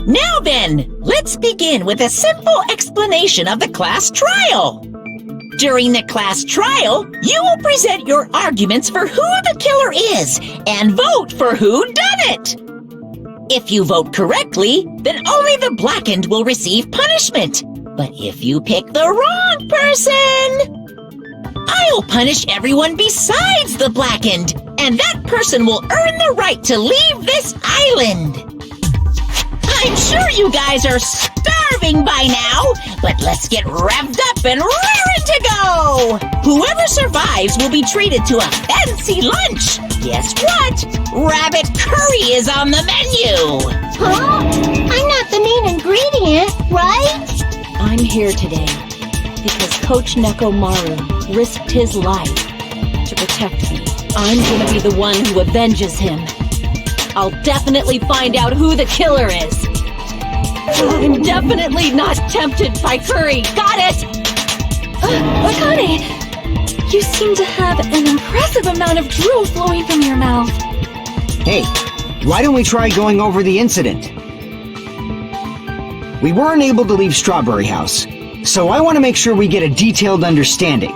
Now then, let's begin with a simple explanation of the class trial. During the class trial, you will present your arguments for who the killer is and vote for who done it. If you vote correctly, then only the blackened will receive punishment. But if you pick the wrong person, I'll punish everyone besides the blackened, and that person will earn the right to leave this island. I'm sure you guys are starving by now, but let's get revved up and raring to go! Whoever survives will be treated to a fancy lunch. Guess what? Rabbit curry is on the menu! Huh? I'm not the main ingredient, right? I'm here today because Coach Nekomaru risked his life to protect me. I'm gonna be the one who avenges him. I'll definitely find out who the killer is. I'm definitely not tempted by curry. Got it? Akane, you seem to have an impressive amount of drool flowing from your mouth. Hey, why don't we try going over the incident? We weren't able to leave Strawberry House, so I want to make sure we get a detailed understanding.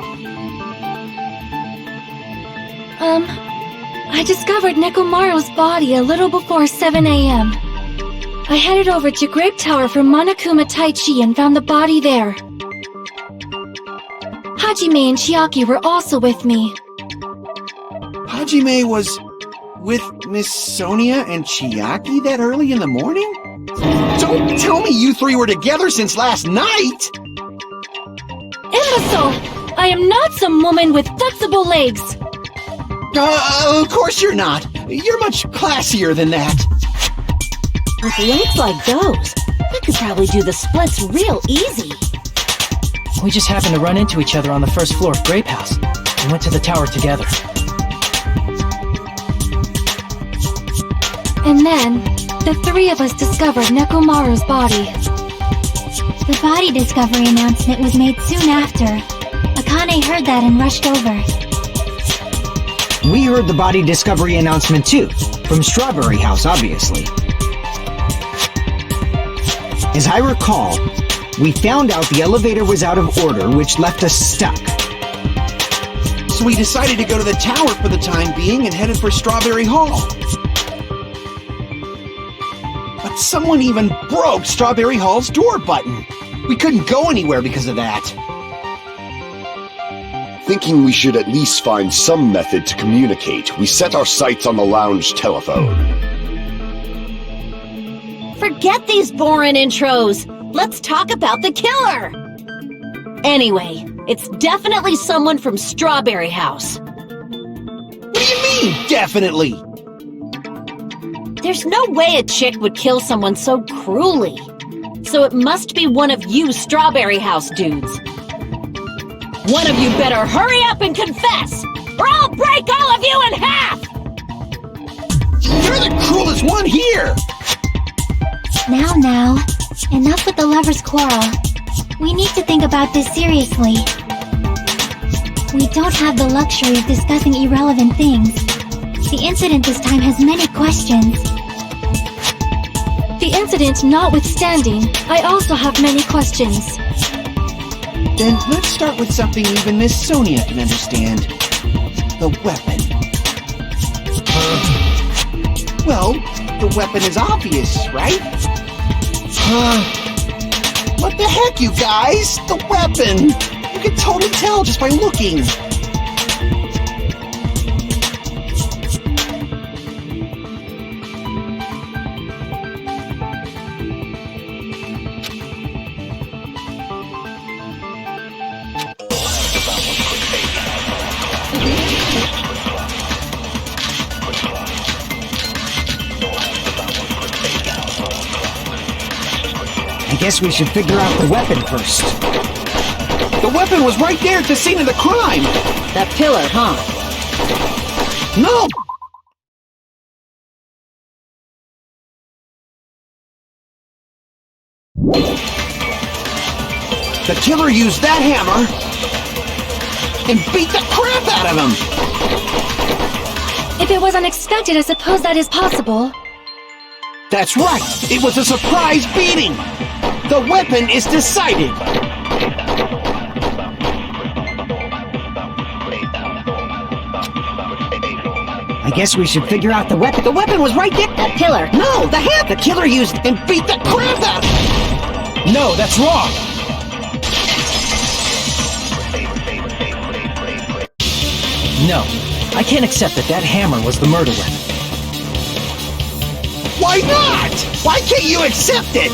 I discovered Nekomaru's body a little before 7 a.m. I headed over to Grape Tower for Monokuma Taichi and found the body there. Hajime and Chiaki were also with me. Hajime was with Miss Sonia and Chiaki that early in the morning? Don't tell me you three were together since last night! Imbecile! I am not some woman with flexible legs! Of course you're not! You're much classier than that! With legs like those, I could probably do the splits real easy. We just happened to run into each other on the first floor of Grape House. We went to the tower together. And then, the three of us discovered Nekomaru's body. The body discovery announcement was made soon after. Akane heard that and rushed over. We heard the body discovery announcement too, from Strawberry House, obviously. As I recall, we found out the elevator was out of order, which left us stuck. So we decided to go to the tower for the time being and headed for Strawberry Hall. But someone even broke Strawberry Hall's door button. We couldn't go anywhere because of that. Thinking we should at least find some method to communicate, we set our sights on the lounge telephone. Forget these boring intros. Let's talk about the killer. Anyway, it's definitely someone from Strawberry House. What do you mean, definitely? There's no way a chick would kill someone so cruelly. So it must be one of you Strawberry House dudes. One of you better hurry up and confess, or I'll break all of you in half! You're the cruelest one here! Now, enough with the lovers' quarrel. We need to think about this seriously. We don't have the luxury of discussing irrelevant things. The incident this time has many questions. The incident notwithstanding, I also have many questions. Then let's start with something even Miss Sonia can understand. The weapon. Well, the weapon is obvious, right? What the heck, you guys? The weapon! You can totally tell just by looking. I guess we should figure out the weapon first. The weapon was right there at the scene of the crime! That pillar, huh? No! The killer used that hammer and beat the crap out of him! If it was unexpected, I suppose that is possible. That's right! It was a surprise beating! The weapon is decided! I guess we should figure out the weapon. The weapon was right there! That pillar. No, the hand the killer used and beat the crap out of him! No, that's wrong! No, I can't accept that hammer was the murder weapon. Why not? Why can't you accept it?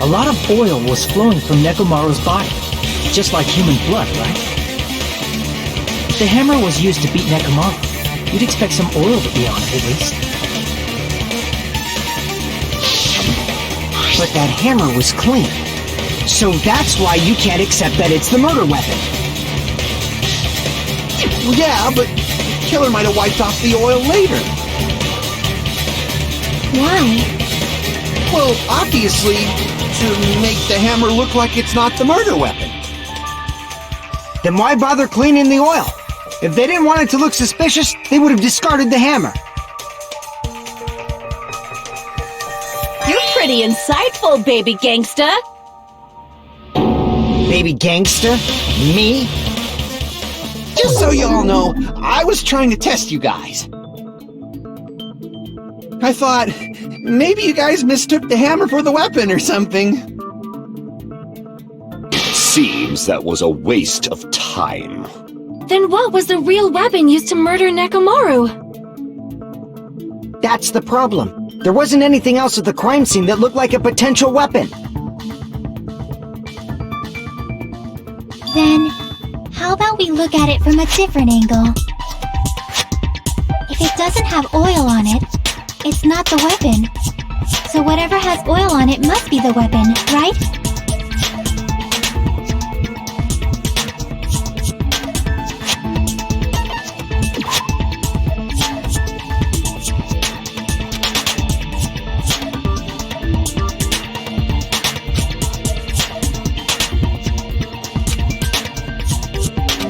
A lot of oil was flowing from Nekomaru's body, just like human blood, right? If the hammer was used to beat Nekomaru, you'd expect some oil to be on it at least. But that hammer was clean. So that's why you can't accept that it's the murder weapon. Yeah, but the killer might have wiped off the oil later. Why? Well, obviously, to make the hammer look like it's not the murder weapon. Then why bother cleaning the oil? If they didn't want it to look suspicious, they would have discarded the hammer. You're pretty insightful, baby gangsta. Baby gangster? Me? Just so you all know, I was trying to test you guys. I thought, maybe you guys mistook the hammer for the weapon or something. Seems that was a waste of time. Then what was the real weapon used to murder Nekomaru? That's the problem. There wasn't anything else at the crime scene that looked like a potential weapon. Then, how about we look at it from a different angle? If it doesn't have oil on it, it's not the weapon. So whatever has oil on it must be the weapon, right?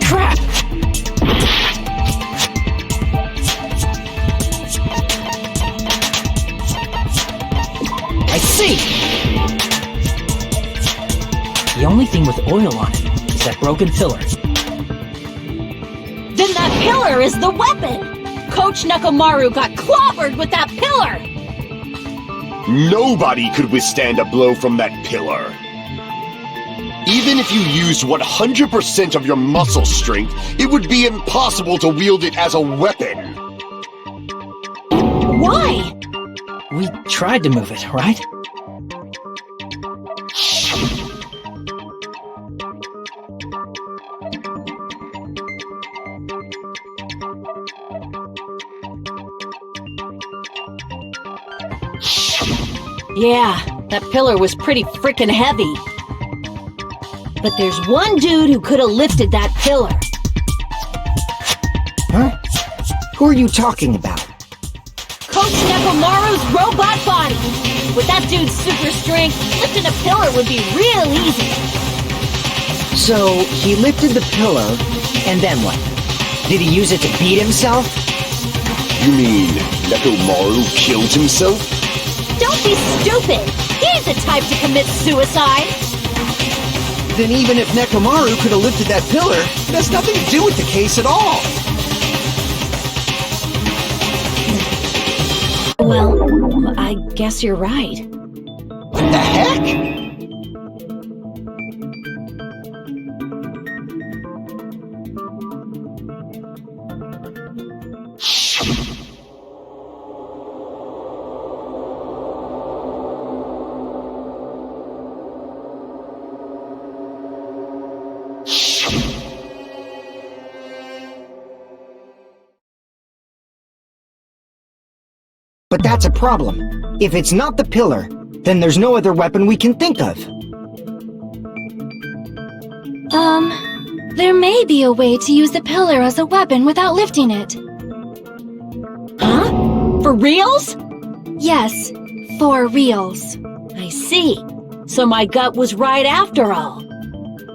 Crap! I see! The only thing with oil on it is that broken pillar. Then that pillar is the weapon! Coach Nekomaru got clobbered with that pillar! Nobody could withstand a blow from that pillar. Even if you used 100% of your muscle strength, it would be impossible to wield it as a weapon. Why? We tried to move it, right? Yeah, that pillar was pretty frickin' heavy. But there's one dude who could have lifted that pillar. Huh? Who are you talking about? Coach Nekomaru's robot body! With that dude's super strength, lifting a pillar would be real easy. So, he lifted the pillar, and then what? Did he use it to beat himself? You mean Nekomaru killed himself? Don't be stupid! He's the type to commit suicide! Then even if Nekomaru could have lifted that pillar, it has nothing to do with the case at all. Well, I guess you're right. What the heck? But that's a problem. If it's not the pillar, then there's no other weapon we can think of. There may be a way to use the pillar as a weapon without lifting it. Huh? For reals? Yes, for reals. I see. So my gut was right after all.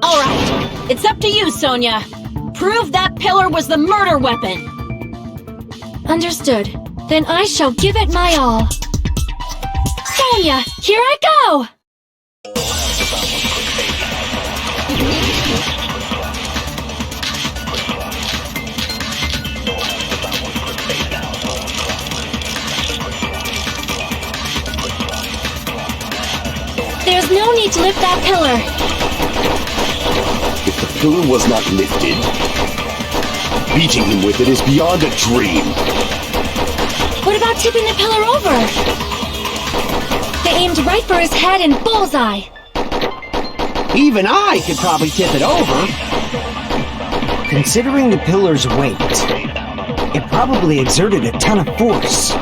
Alright, It's up to you, Sonia. Prove that pillar was the murder weapon. Understood. Then I shall give it my all. Sonia, here I go! There's no need to lift that pillar. If the pillar was not lifted, beating him with it is beyond a dream. What about tipping the pillar over? They aimed right for his head and bullseye. Even I could probably tip it over. Considering the pillar's weight, it probably exerted a ton of force.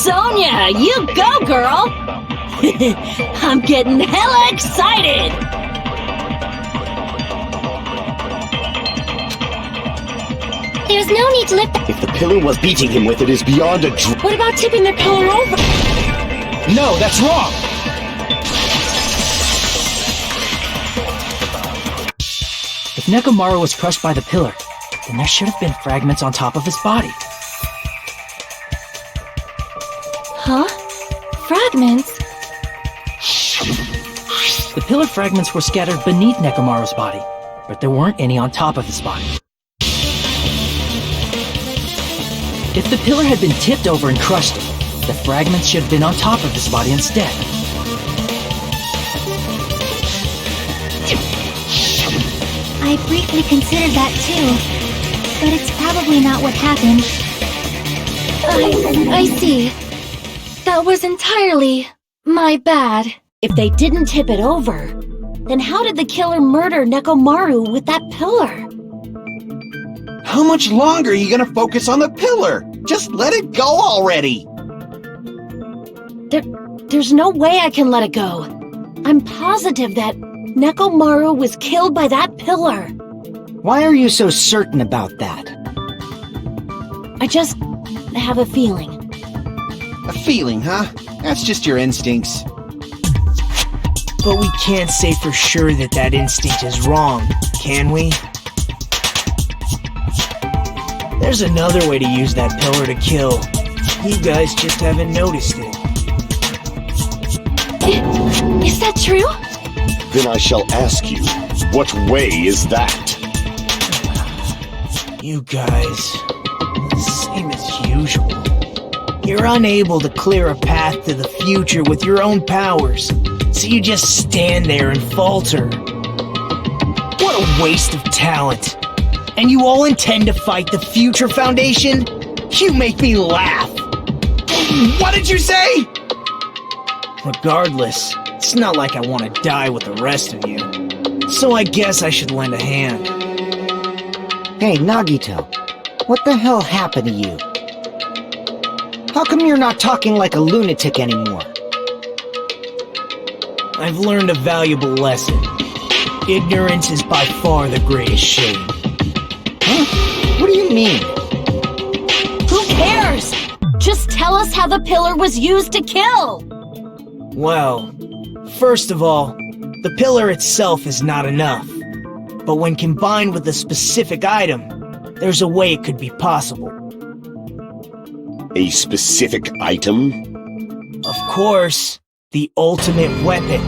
Sonia, you go, girl! I'm getting hella excited! There's no need to lift. If the pillar was beating him with it is beyond a dream. What about tipping the pillar over? No, that's wrong! If Nekomaru was crushed by the pillar, then there should have been fragments on top of his body. Huh? Fragments? The pillar fragments were scattered beneath Nekomaru's body, but there weren't any on top of his body. If the pillar had been tipped over and crushed him, the fragments should have been on top of his body instead. I briefly considered that too, but it's probably not what happened. I see. That was entirely my bad. If they didn't tip it over, then how did the killer murder Nekomaru with that pillar? How much longer are you gonna focus on the pillar? Just let it go already! There's no way I can let it go. I'm positive that Nekomaru was killed by that pillar. Why are you so certain about that? I just have a feeling. A feeling, huh? That's just your instincts. But we can't say for sure that that instinct is wrong, can we? There's another way to use that pillar to kill. You guys just haven't noticed it. Is that true? Then I shall ask you, what way is that? You guys, same as usual. You're unable to clear a path to the future with your own powers, so you just stand there and falter. What a waste of talent. And you all intend to fight the Future Foundation? You make me laugh. What did you say? Regardless, it's not like I want to die with the rest of you. So I guess I should lend a hand. Hey, Nagito, what the hell happened to you? How come you're not talking like a lunatic anymore? I've learned a valuable lesson. Ignorance is by far the greatest shame. Huh? What do you mean? Who cares? Just tell us how the pillar was used to kill! Well, first of all, the pillar itself is not enough. But when combined with a specific item, there's a way it could be possible. A specific item? Of course, the ultimate weapon.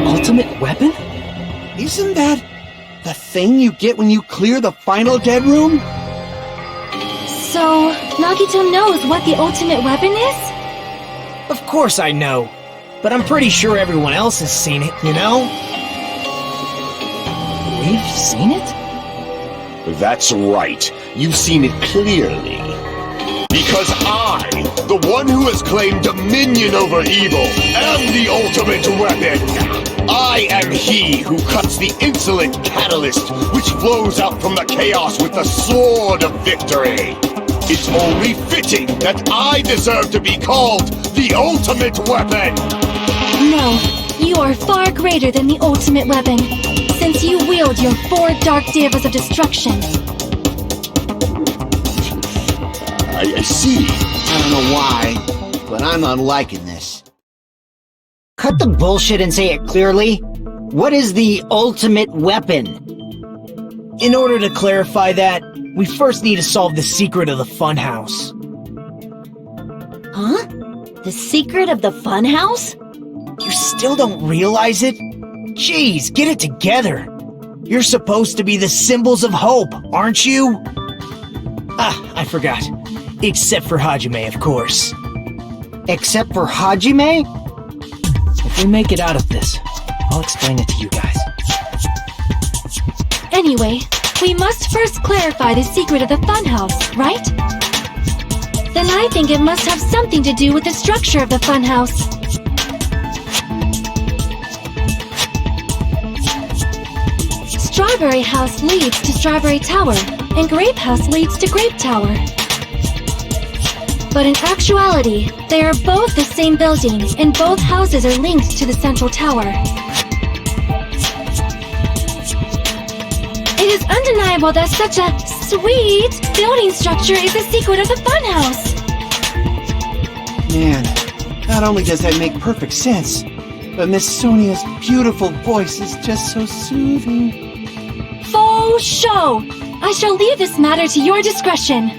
Ultimate weapon? Isn't that the thing you get when you clear the final dead room? So, Nagito knows what the ultimate weapon is? Of course I know, but I'm pretty sure everyone else has seen it, you know? We've seen it? That's right. You've seen it clearly. Because I, the one who has claimed dominion over evil, am the ultimate weapon. I am he who cuts the insolent catalyst which flows out from the chaos with the sword of victory. It's only fitting that I deserve to be called the ultimate weapon. No, you are far greater than the ultimate weapon, since you wield your 4 dark devas of destruction. I see. I don't know why, but I'm not liking this. Cut the bullshit and say it clearly. What is the ultimate weapon? In order to clarify that, we first need to solve the secret of the funhouse. Huh? The secret of the funhouse? You still don't realize it? Jeez, get it together. You're supposed to be the symbols of hope, aren't you? Ah, I forgot. Except for Hajime, of course. Except for Hajime? If we make it out of this, I'll explain it to you guys. Anyway, we must first clarify the secret of the funhouse, right? Then I think it must have something to do with the structure of the funhouse. Strawberry House leads to Strawberry Tower, and Grape House leads to Grape Tower. But in actuality, they are both the same building, and both houses are linked to the central tower. It is undeniable that such a sweet building structure is the secret of the funhouse. Man, not only does that make perfect sense, but Miss Sonia's beautiful voice is just so soothing. Faux show! I shall leave this matter to your discretion.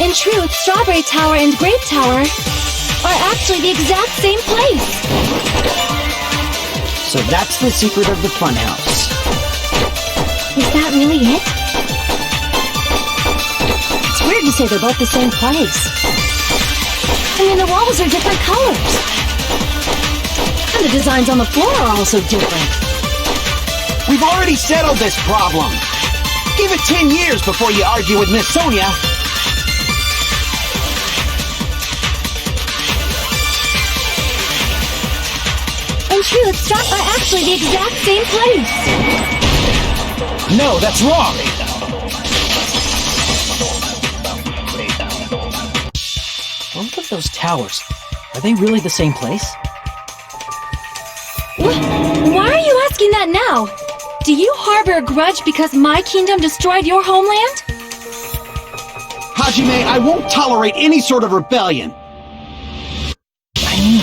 In truth, Strawberry Tower and Grape Tower are actually the exact same place. So that's the secret of the funhouse. Is that really it? It's weird to say they're both the same place. I mean, the walls are different colors. And the designs on the floor are also different. We've already settled this problem. Give it 10 years before you argue with Miss Sonia. In truth, Strawberry are actually the exact same place. No, that's wrong! Both of those towers, are they really the same place? Why are you asking that now? Do you harbor a grudge because my kingdom destroyed your homeland? Hajime, I won't tolerate any sort of rebellion. I mean,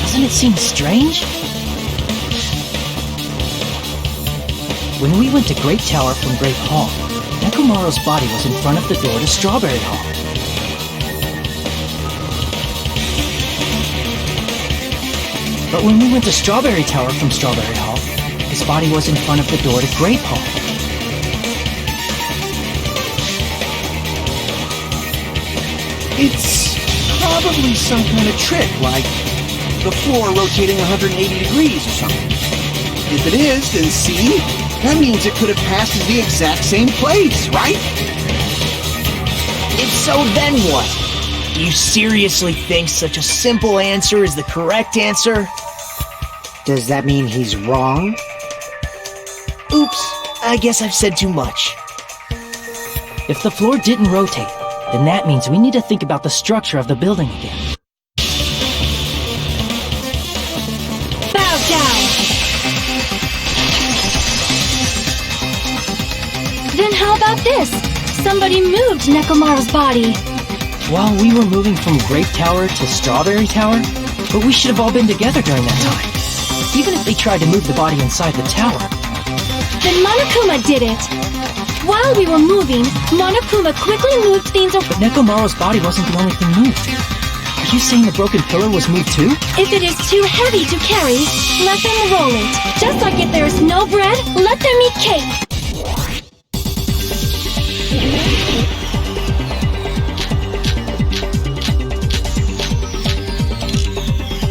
doesn't it seem strange? When we went to Grape Tower from Grape Hall, Nekomaru's body was in front of the door to Strawberry Hall. But when we went to Strawberry Tower from Strawberry Hall, his body was in front of the door to Grape Hall. It's probably some kind of trick, like the floor rotating 180 degrees or something. If it is, then see? That means it could have passed as the exact same place, right? If so, then what? Do you seriously think such a simple answer is the correct answer? Does that mean he's wrong? Oops, I guess I've said too much. If the floor didn't rotate, then that means we need to think about the structure of the building again. Bow down! Then how about this? Somebody moved Nekomaru's body. While we were moving from Grape Tower to Strawberry Tower, but we should have all been together during that time. Even if they tried to move the body inside the tower. Then Monokuma did it. While we were moving, Monokuma quickly moved things But Nekomaru's body wasn't the only thing moved. Are you saying the broken pillar was moved too? If it is too heavy to carry, let them roll it. Just like if there is no bread, let them eat cake.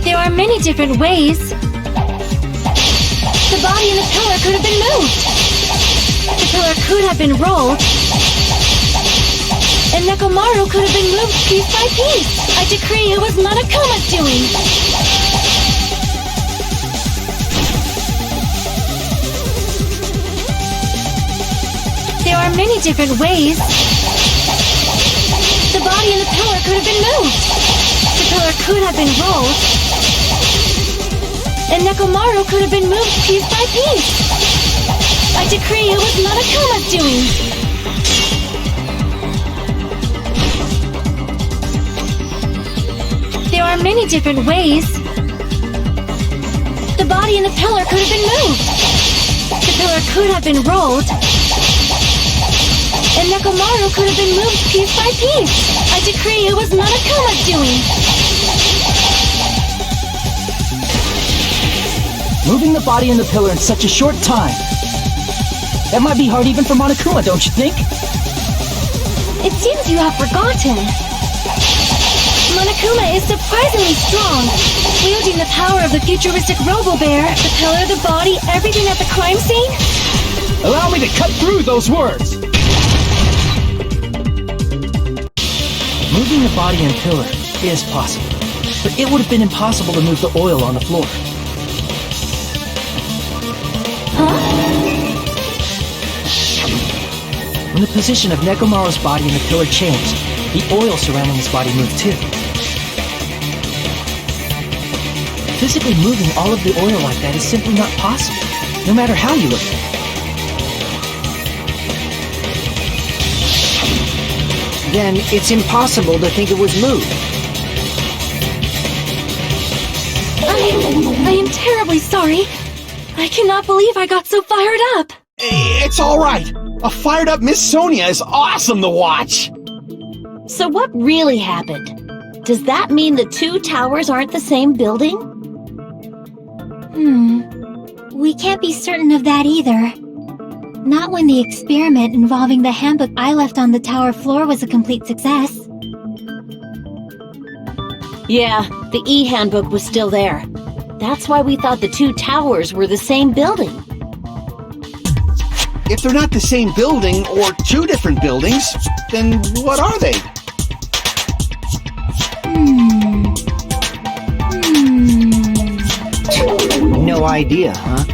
There are many different ways. The body in the pillar could have been moved. The pillar could have been rolled. And Nekomaru could have been moved piece by piece. I decree it was Monokuma's doing. There are many different ways. The body and the pillar could have been moved. The pillar could have been rolled. And Nekomaru could have been moved piece by piece. I decree it was Monokuma's doing. There are many different ways. The body and the pillar could have been moved. The pillar could have been rolled. And Nekomaru could have been moved piece by piece. I decree it was Monokuma's doing. Moving the body and the pillar in such a short time. That might be hard even for Monokuma, don't you think? It seems you have forgotten. Monokuma is surprisingly strong, wielding the power of the futuristic Robo-Bear, the pillar, the body, everything at the crime scene. Allow me to cut through those words! Moving the body and pillar is possible, but it would have been impossible to move the oil on the floor. When the position of Nekomaru's body and the pillar changed, the oil surrounding his body moved too. Physically moving all of the oil like that is simply not possible, no matter how you look at it. Then it's impossible to think it was moved. I am terribly sorry. I cannot believe I got so fired up. It's all right. A fired-up Miss Sonia is awesome to watch. So what really happened? Does that mean the two towers aren't the same building? We can't be certain of that either. Not when the experiment involving the handbook I left on the tower floor was a complete success. Yeah, the E-handbook was still there. That's why we thought the two towers were the same building. If they're not the same building or two different buildings, then what are they? No idea, huh?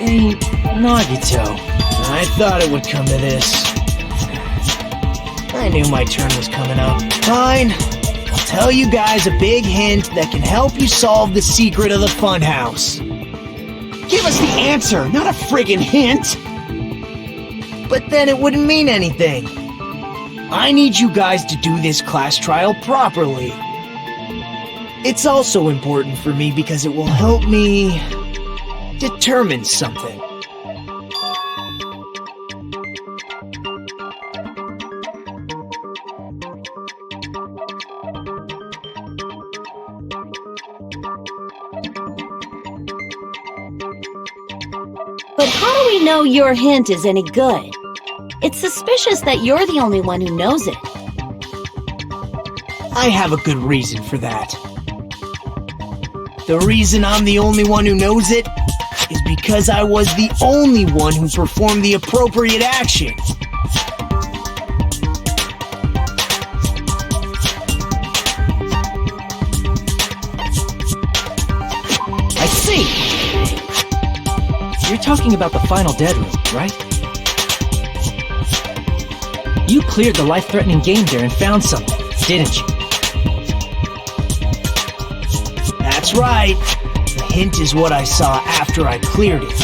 Hey, Nagito. I thought it would come to this. I knew my turn was coming up. Fine. I'll tell you guys a big hint that can help you solve the secret of the funhouse. Give us the answer, not a friggin' hint. But then it wouldn't mean anything. I need you guys to do this class trial properly. It's also important for me because it will help me determine something. But how do we know your hint is any good? It's suspicious that you're the only one who knows it. I have a good reason for that. The reason I'm the only one who knows it is because I was the only one who performed the appropriate action. I see! You're talking about the final dead room, right? You cleared the life-threatening game there and found something, didn't you? That's right. The hint is what I saw after I cleared it.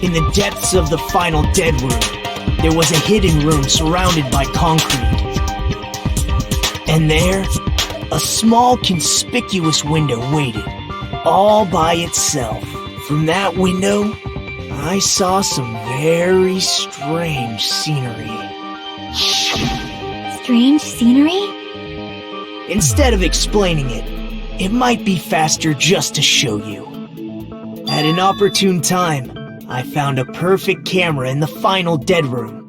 In the depths of the final dead room, there was a hidden room surrounded by concrete. And there, a small conspicuous window waited, all by itself. From that window, I saw some very strange scenery. Strange scenery? Instead of explaining it, it might be faster just to show you. At an opportune time, I found a perfect camera in the final dead room.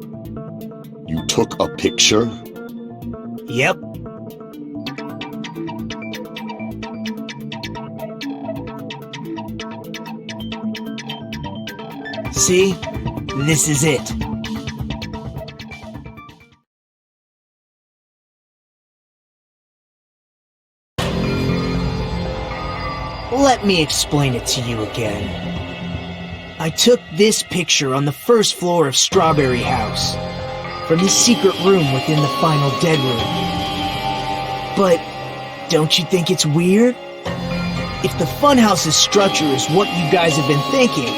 You took a picture? Yep. See? This is it. Let me explain it to you again. I took this picture on the first floor of Strawberry House, from the secret room within the final dead room. But don't you think it's weird? If the funhouse's structure is what you guys have been thinking,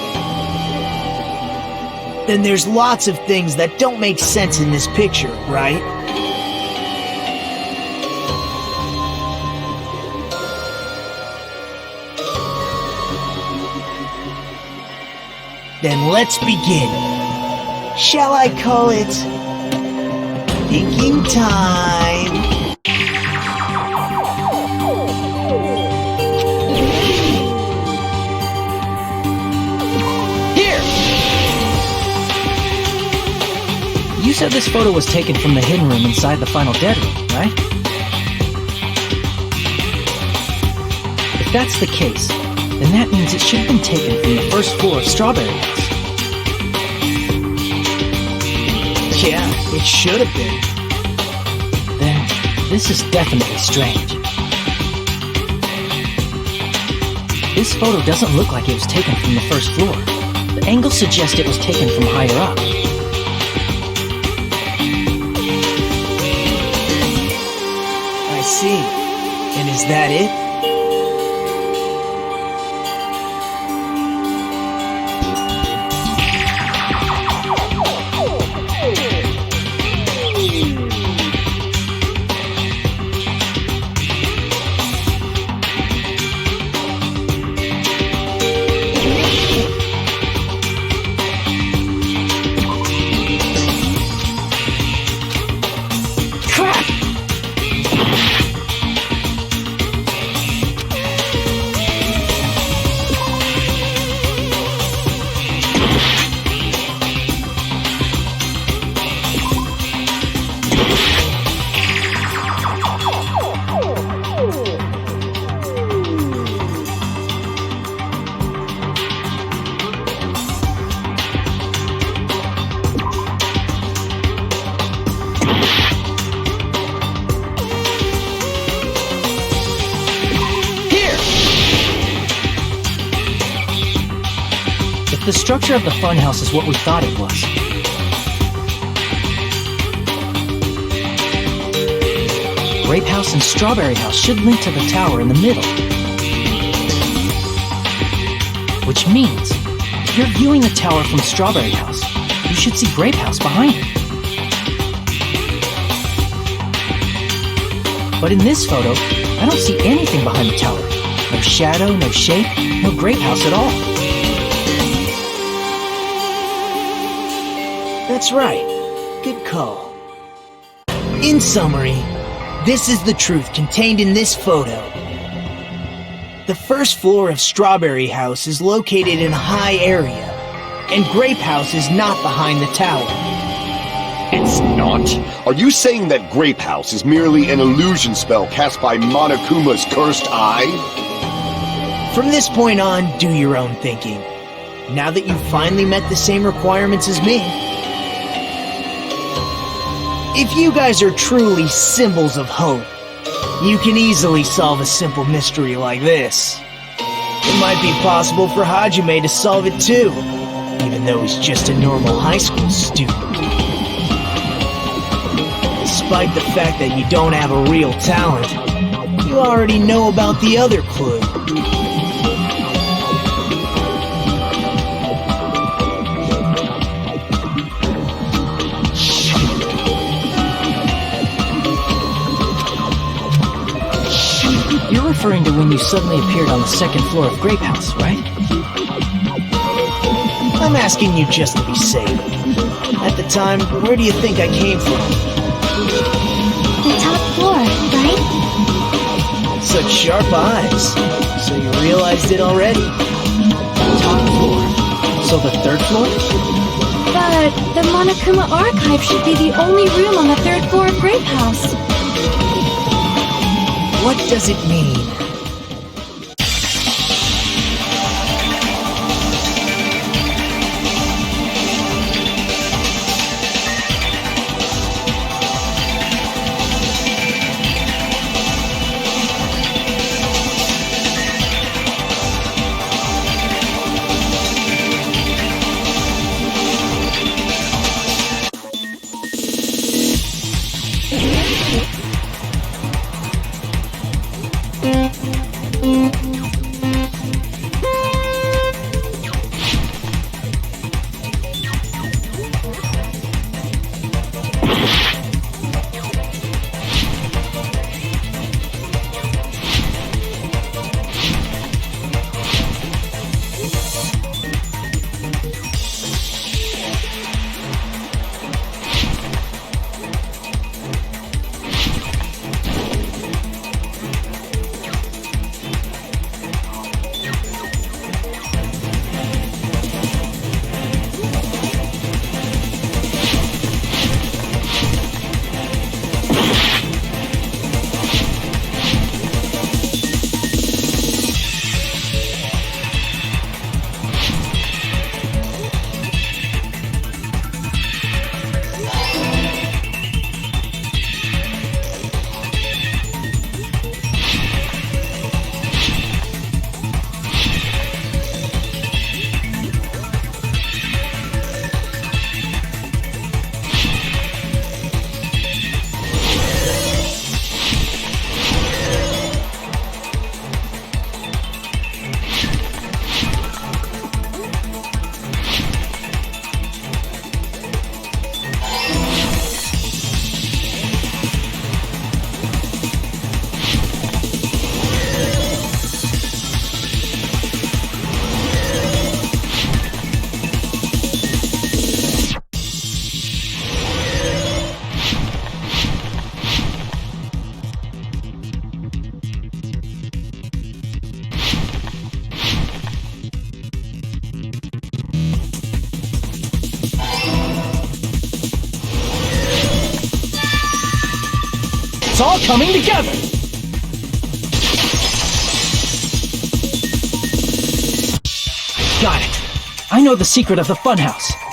then there's lots of things that don't make sense in this picture, right? Then let's begin. Shall I call it thinking time? Here! You said this photo was taken from the hidden room inside the final dead room, right? If that's the case, then that means it should have been taken from the first floor of Strawberry House. Yeah, it should have been. Then, this is definitely strange. This photo doesn't look like it was taken from the first floor. The angle suggests it was taken from higher up. I see. And is that it? The structure of the funhouse is what we thought it was. Grape House and Strawberry House should link to the tower in the middle. Which means, if you're viewing the tower from Strawberry House, you should see Grape House behind it. But in this photo, I don't see anything behind the tower. No shadow, no shape, no Grape House at all. That's right. Good call. In summary, this is the truth contained in this photo. The first floor of Strawberry House is located in a high area, and Grape House is not behind the tower. It's not? Are you saying that Grape House is merely an illusion spell cast by Monokuma's cursed eye? From this point on, do your own thinking. Now that you've finally met the same requirements as me. If you guys are truly symbols of hope, you can easily solve a simple mystery like this. It might be possible for Hajime to solve it too, even though he's just a normal high school student. Despite the fact that you don't have a real talent, you already know about the other clue. You're referring to when you suddenly appeared on the second floor of Grape House, right? I'm asking you just to be safe. At the time, where do you think I came from? The top floor, right? Such sharp eyes. So you realized it already? Top floor. So the third floor? But the Monokuma archive should be the only room on the third floor of Grape House. What does it mean? It's all coming together! Got it. I know the secret of the funhouse.